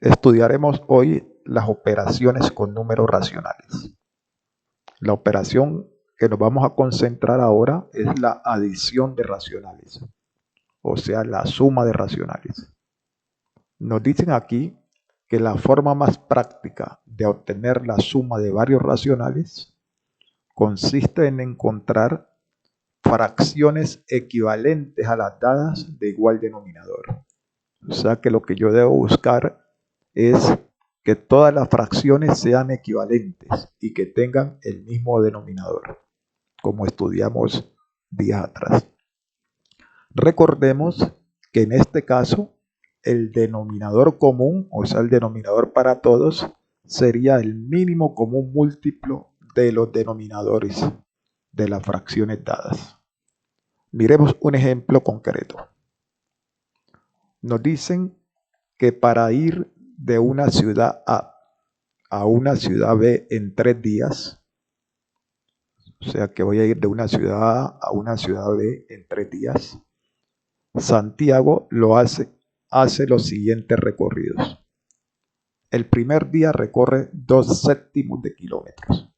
Estudiaremos hoy las operaciones con números racionales. La operación que nos vamos a concentrar ahora es la adición de racionales, o sea, la suma de racionales. Nos dicen aquí que la forma más práctica de obtener la suma de varios racionales consiste en encontrar fracciones equivalentes a las dadas de igual denominador. O sea que lo que yo debo buscar es que todas las fracciones sean equivalentes y que tengan el mismo denominador, como estudiamos días atrás. Recordemos que en este caso el denominador común, o sea, el denominador para todos, sería el mínimo común múltiplo de los denominadores de las fracciones dadas. Miremos un ejemplo concreto. Nos dicen que para ir de una ciudad a una ciudad B en 3 días, o sea que voy a ir de una ciudad A a una ciudad B en 3 días, Santiago hace los siguientes recorridos. El primer día recorre 2 séptimos de kilómetros.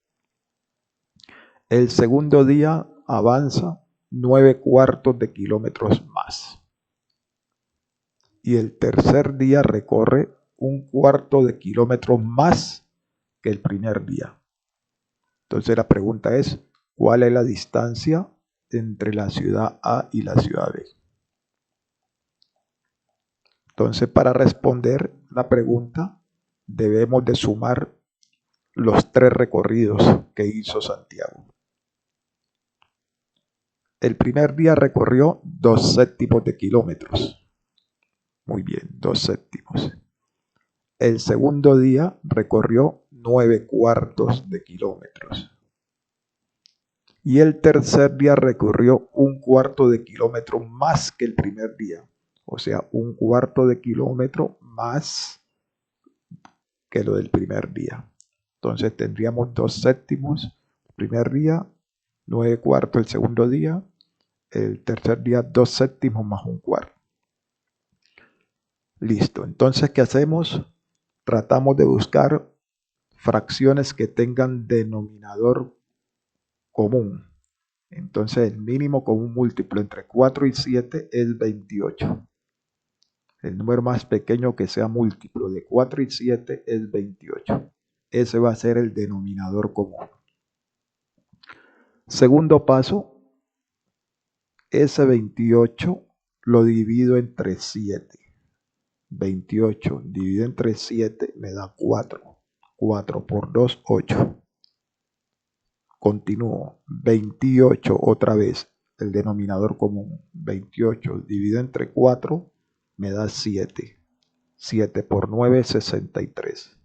El segundo día avanza 9 cuartos de kilómetros más. Y el tercer día recorre 1 cuarto de kilómetro más que el primer día. Entonces la pregunta es, ¿cuál es la distancia entre la ciudad A y la ciudad B? Entonces, para responder la pregunta, debemos de sumar los 3 recorridos que hizo Santiago. El primer día recorrió 2 séptimos de kilómetros. Muy bien, 2 séptimos. El segundo día recorrió 9 cuartos de kilómetros. Y el tercer día recorrió 1 cuarto de kilómetro más que el primer día. O sea, 1 cuarto de kilómetro más que lo del primer día. Entonces tendríamos 2 séptimos el primer día, 9 cuartos el segundo día, el tercer día 2 séptimos más 1 cuarto. Listo, entonces ¿qué hacemos? Tratamos de buscar fracciones que tengan denominador común. Entonces el mínimo común múltiplo entre 4 y 7 es 28. El número más pequeño que sea múltiplo de 4 y 7 es 28. Ese va a ser el denominador común. Segundo paso, ese 28 lo divido entre 7. 28 dividido entre 7 me da 4. 4 por 2, 8. Continúo. 28 otra vez, el denominador común. 28 dividido entre 4 me da 7. 7 por 9, 63.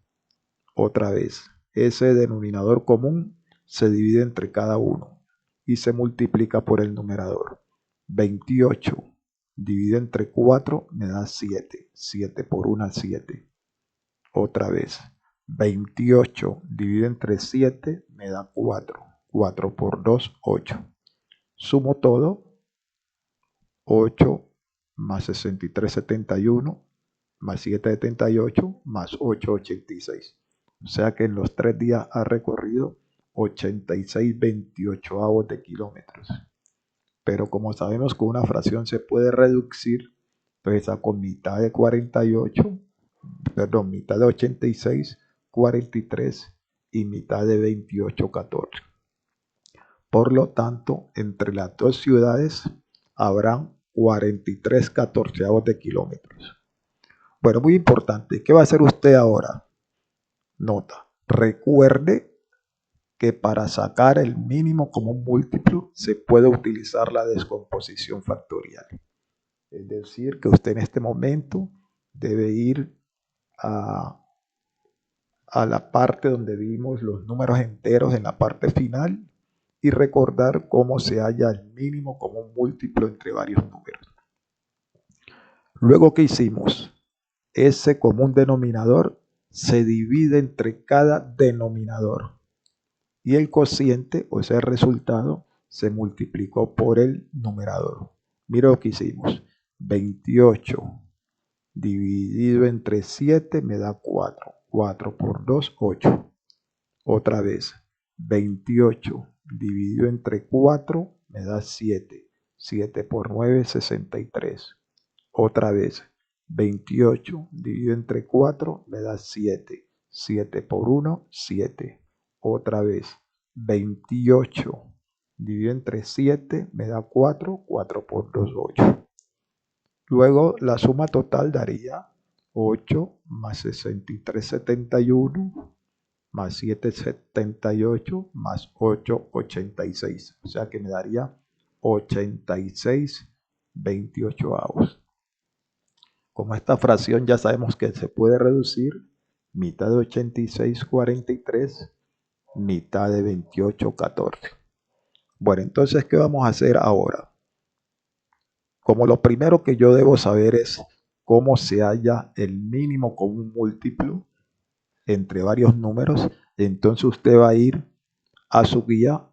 Otra vez, ese denominador común se divide entre cada uno y se multiplica por el numerador. 28 dividido entre 4 me da 7. 7 por 1, 7. Otra vez, 28 dividido entre 7 me da 4. 4 por 2, 8. Sumo todo. 8 más 63, 71, más 7, 78, más 8, 86. O sea que en los 3 días ha recorrido 86 28avos de kilómetros. Pero como sabemos que una fracción se puede reducir, entonces saco mitad de 48, perdón, mitad de 86, 43 y mitad de 28, 14. Por lo tanto, entre las dos ciudades habrán 43 catorceavos de kilómetros. Bueno, muy importante. ¿Qué va a hacer usted ahora? Nota. Recuerde que para sacar el mínimo común múltiplo se puede utilizar la descomposición factorial. Es decir, que usted en este momento debe ir a la parte donde vimos los números enteros en la parte final y recordar cómo se halla el mínimo común múltiplo entre varios números. Luego, ¿qué hicimos? Ese común denominador se divide entre cada denominador y el cociente, o sea, el resultado, se multiplicó por el numerador. Mira lo que hicimos. 28 dividido entre 7 me da 4. 4 por 2, 8. Otra vez, 28 dividido entre 4 me da 7. 7 por 9, 63. Otra vez, 28 dividido entre 4 me da 7. 7 por 1, 7. Otra vez, 28 dividido entre 7 me da 4. 4 por 2, 8. Luego la suma total daría 8 más 63, 71, más 7, 78, más 8, 86. O sea que me daría 86 28avos. Como esta fracción ya sabemos que se puede reducir, mitad de 86, 43, mitad de 28, 14. Bueno, entonces, ¿qué vamos a hacer ahora? Como lo primero que yo debo saber es cómo se halla el mínimo común múltiplo entre varios números, entonces usted va a ir a su guía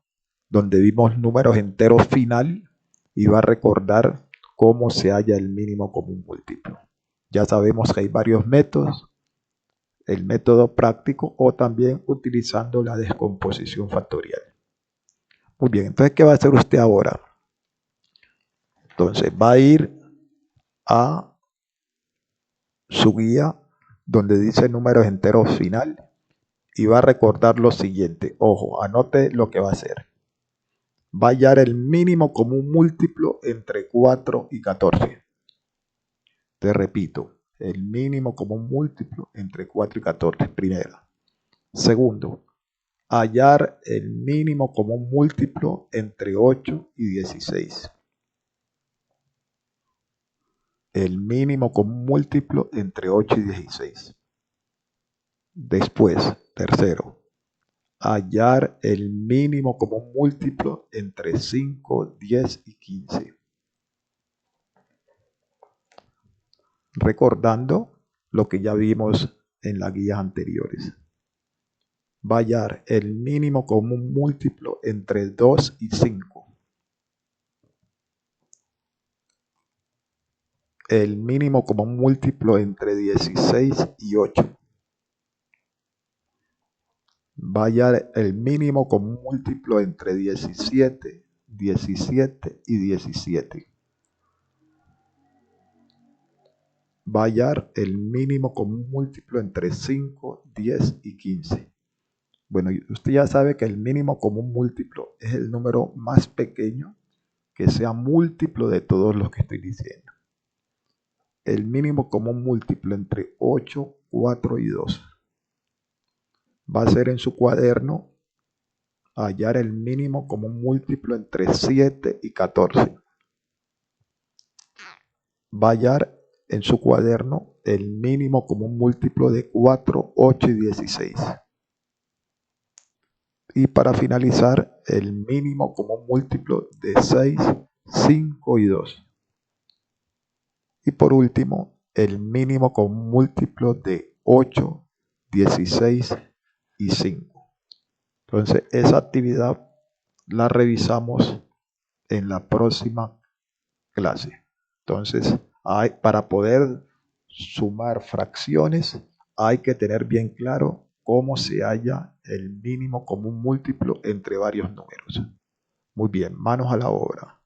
donde vimos números enteros final y va a recordar cómo se halla el mínimo común múltiplo. Ya sabemos que hay varios métodos, el método práctico o también utilizando la descomposición factorial. Muy bien, entonces, ¿qué va a hacer usted ahora? Entonces, va a ir a su guía donde dice números enteros final y va a recordar lo siguiente. Ojo, anote lo que va a hacer. Va a hallar el mínimo común múltiplo entre 4 y 14. Te repito, el mínimo común múltiplo entre 4 y 14, primera. Segundo, hallar el mínimo común múltiplo entre 8 y 16. El mínimo común múltiplo entre 8 y 16. Después, tercero, hallar el mínimo común múltiplo entre 5, 10 y 15. Recordando lo que ya vimos en las guías anteriores. Va a hallar el mínimo común múltiplo entre 2 y 5. El mínimo común múltiplo entre 16 y 8. Va a hallar el mínimo común múltiplo entre 17, 17 y 17. Va a hallar el mínimo común múltiplo entre 5, 10 y 15. Bueno, usted ya sabe que el mínimo común múltiplo es el número más pequeño que sea múltiplo de todos los que estoy diciendo. El mínimo común múltiplo entre 8, 4 y 2. Va a ser en su cuaderno hallar el mínimo común múltiplo entre 7 y 14. Va a hallar en su cuaderno el mínimo común múltiplo de 4, 8 y 16. Y para finalizar, el mínimo común múltiplo de 6, 5 y 2. Y por último, el mínimo común múltiplo de 8, 16 y 5. Entonces, esa actividad la revisamos en la próxima clase. Entonces, para poder sumar fracciones, hay que tener bien claro cómo se halla el mínimo común múltiplo entre varios números. Muy bien, manos a la obra.